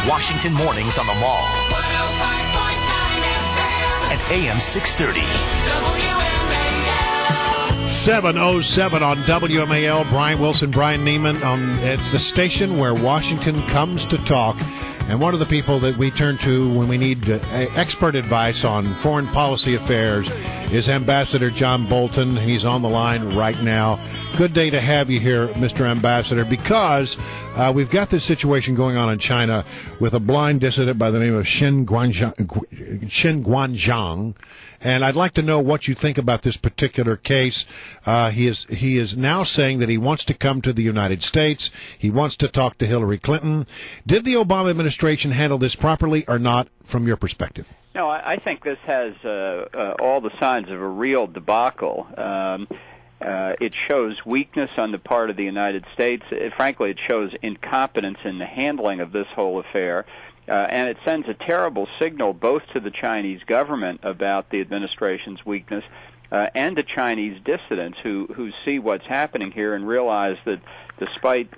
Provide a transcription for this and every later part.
Washington mornings on the Mall. 105.9 FM. And AM 630. WMAL. 7:07 on WMAL. Brian Wilson, Brian Neiman. It's the station where Washington comes to talk. And one of the people that we turn to when we need expert advice on foreign policy affairs is Ambassador John Bolton. He's on the line right now. Good day to have you here, Mr. Ambassador, because we've got this situation going on in China with a blind dissident by the name of Xin Guangzhang. And I'd like to know what you think about this particular case. He is now saying that he wants to come to the United States. He wants to talk to Hillary Clinton. Did the Obama administration handle this properly or not, from your perspective? No, I think this has all the signs of a real debacle. It shows weakness on the part of the United States. Frankly, it shows incompetence in the handling of this whole affair. And it sends a terrible signal both to the Chinese government about the administration's weakness and to Chinese dissidents who see what's happening here and realize that despite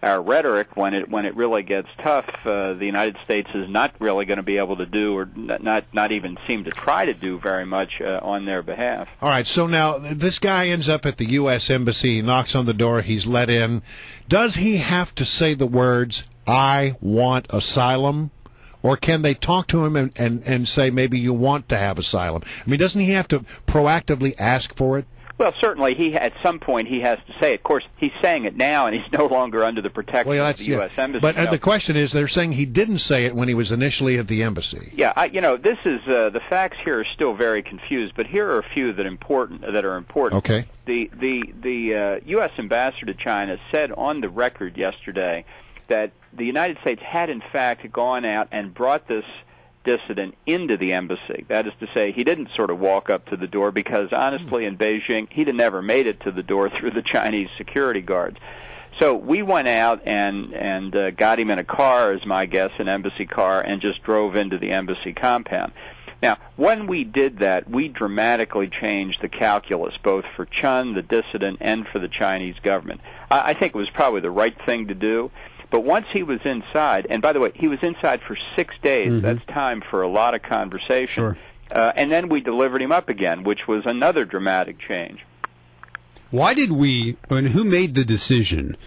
our rhetoric, when it really gets tough, the United States is not really going to be able to do or not even seem to try to do very much on their behalf. All right, so now this guy ends up at the U.S. Embassy. He knocks on the door. He's let in. Does he have to say the words, "I want asylum"? Or can they talk to him and say, maybe you want to have asylum? I mean, doesn't he have to proactively ask for it? Well, certainly, at some point he has to say it. Of course, he's saying it now, and he's no longer under the protection of the U.S. Embassy. But the question is, they're saying he didn't say it when he was initially at the embassy. Yeah, this is the facts here are still very confused, but here are a few that are important. Okay. The U.S. ambassador to China said on the record yesterday that the United States had, in fact, gone out and brought this dissident into the embassy. That is to say, he didn't sort of walk up to the door because, honestly, in Beijing, he'd have never made it to the door through the Chinese security guards. So we went out and got him in a car, as my guess, an embassy car, and just drove into the embassy compound. Now, when we did that, we dramatically changed the calculus, both for Chun, the dissident, and for the Chinese government. I think it was probably the right thing to do. But once he was inside, and by the way, he was inside for 6 days. Mm-hmm. That's time for a lot of conversation. Sure. And then we delivered him up again, which was another dramatic change. Why did who made the decision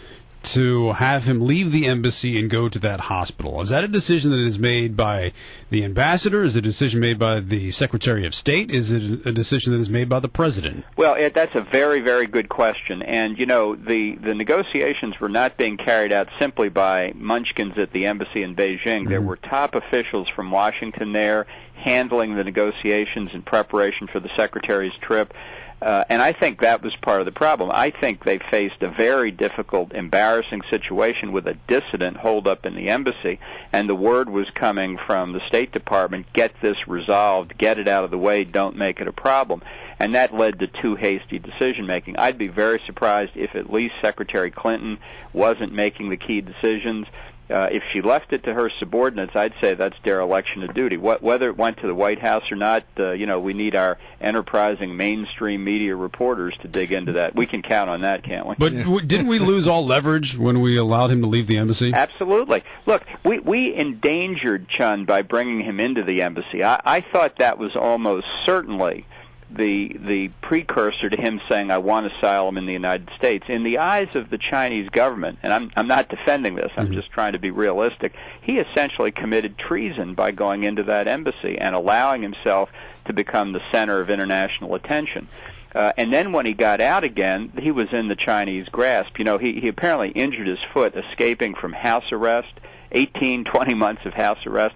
to have him leave the embassy and go to that hospital? Is that a decision that is made by the ambassador? Is it a decision made by the Secretary of State? Is it a decision that is made by the president? Well, that's a very, very good question. And, the negotiations were not being carried out simply by munchkins at the embassy in Beijing. Mm-hmm. There were top officials from Washington there handling the negotiations in preparation for the Secretary's trip. And I think that was part of the problem. I think they faced a very difficult, embarrassing situation with a dissident holed up in the embassy, and the word was coming from the State Department, get this resolved, get it out of the way, don't make it a problem. And that led to too hasty decision-making. I'd be very surprised if at least Secretary Clinton wasn't making the key decisions. If she left it to her subordinates, I'd say that's dereliction of duty. Whether it went to the White House or not, we need our enterprising mainstream media reporters to dig into that. We can count on that, can't we? But didn't we lose all leverage when we allowed him to leave the embassy? Absolutely. Look, we endangered Chun by bringing him into the embassy. I thought that was almost certainly the precursor to him saying, I want asylum in the United States. In the eyes of the Chinese government, and I'm not defending this, I'm just trying to be realistic, he essentially committed treason by going into that embassy and allowing himself to become the center of international attention. And then when he got out again, he was in the Chinese grasp. He apparently injured his foot escaping from house arrest, 18, 20 months of house arrest.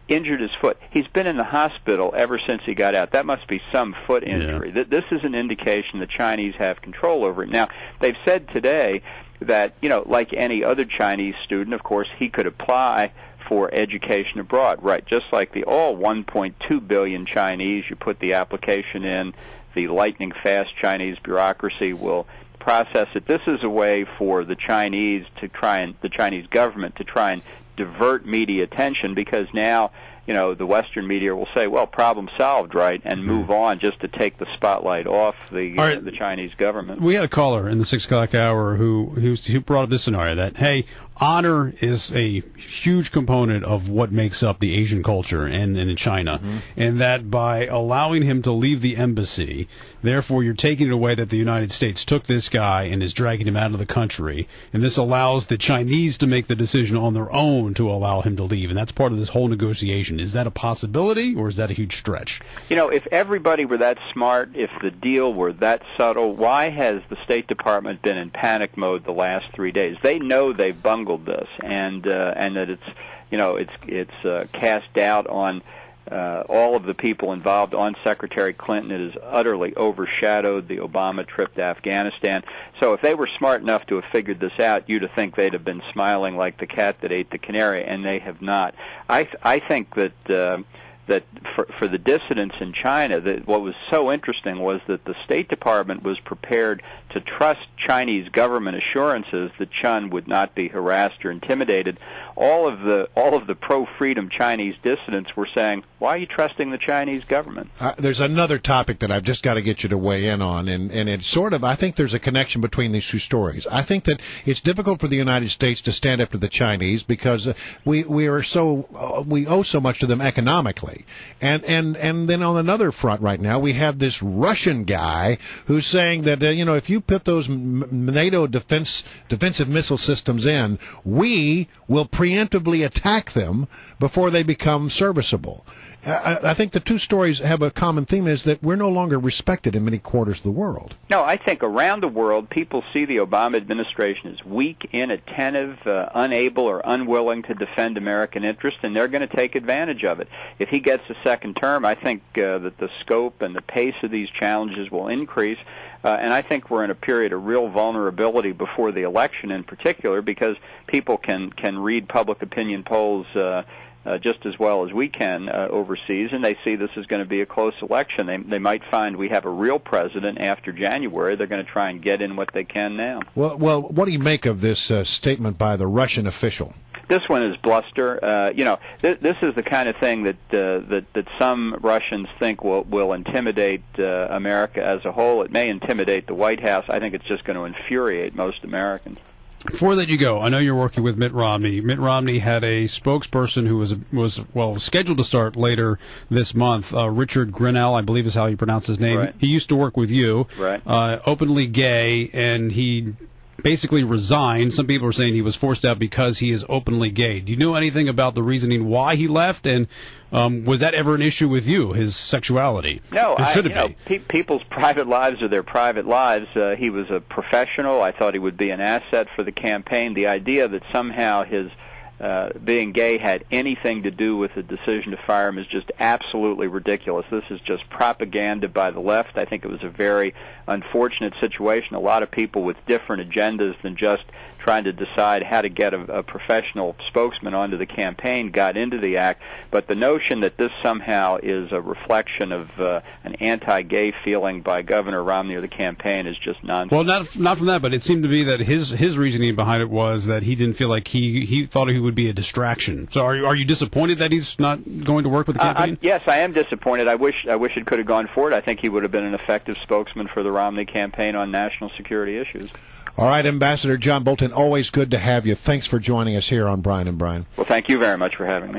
Injured his foot. He's been in the hospital ever since he got out. That must be some foot injury. Yeah. This is an indication the Chinese have control over it. Now, they've said today that, like any other Chinese student, of course, he could apply for education abroad, right? Just like all 1.2 billion Chinese, you put the application in, the lightning-fast Chinese bureaucracy will process it. This is a way for the Chinese government to try and divert media attention, because now the Western media will say, well, problem solved, right, and move on just to take the spotlight off the Chinese government. We had a caller in the 6 o'clock hour who brought up this scenario that, hey, honor is a huge component of what makes up the Asian culture and in China, and that by allowing him to leave the embassy, therefore you're taking it away that the United States took this guy and is dragging him out of the country, and this allows the Chinese to make the decision on their own to allow him to leave, and that's part of this whole negotiation. Is that a possibility, or is that a huge stretch? If everybody were that smart, if the deal were that subtle, why has the State Department been in panic mode the last 3 days? They know they've bungled this, and that it's cast doubt on all of the people involved, on Secretary Clinton. It has utterly overshadowed the Obama trip to Afghanistan. So if they were smart enough to have figured this out, you'd have think they'd have been smiling like the cat that ate the canary, and they have not. I think that for the dissidents in China, that what was so interesting was that the State Department was prepared to trust Chinese government assurances that Chun would not be harassed or intimidated. All of the pro-freedom Chinese dissidents were saying, why are you trusting the Chinese government? There's another topic that I've just got to get you to weigh in on, and it's sort of, I think there's a connection between these two stories. I think that it's difficult for the United States to stand up to the Chinese because we owe so much to them economically. And then on another front right now, we have this Russian guy who's saying that, if you put those NATO defensive missile systems in, we will preemptively attack them before they become serviceable. I think the two stories have a common theme, is that we're no longer respected in many quarters of the world. No, I think around the world, people see the Obama administration as weak, inattentive, unable or unwilling to defend American interests, and they're going to take advantage of it. If he gets a second term, I think that the scope and the pace of these challenges will increase. And I think we're in a period of real vulnerability before the election in particular, because people can read public opinion polls just as well as we can overseas, and they see this is going to be a close election. They might find we have a real president after January. They're going to try and get in what they can now. Well, what do you make of this statement by the Russian official? This one is bluster. This is the kind of thing that some Russians think will intimidate America as a whole. It may intimidate the White House. I think it's just going to infuriate most Americans. Before that you go, I know you're working with Mitt Romney. Mitt Romney had a spokesperson who was scheduled to start later this month. Richard Grinnell, I believe is how you pronounce his name. Right. He used to work with you. Right. Openly gay, and he basically resigned. Some people are saying he was forced out because he is openly gay. Do you know anything about the reasoning why he left, and was that ever an issue with you, his sexuality? No, people's private lives are their private lives. He was a professional. I thought he would be an asset for the campaign. The idea that somehow his being gay had anything to do with the decision to fire him is just absolutely ridiculous. This is just propaganda by the left. I think it was a very unfortunate situation. A lot of people with different agendas than just trying to decide how to get a professional spokesman onto the campaign got into the act. But the notion that this somehow is a reflection of an anti-gay feeling by Governor Romney or the campaign is just nonsense. Well, not from that, but it seemed to be that his reasoning behind it was that he didn't feel like he thought he would be a distraction. So are you disappointed that he's not going to work with the campaign? Yes, I am disappointed. I wish it could have gone forward. I think he would have been an effective spokesman for the Romney campaign on national security issues. All right, Ambassador John Bolton, always good to have you. Thanks for joining us here on Brian and Brian. Well, thank you very much for having me.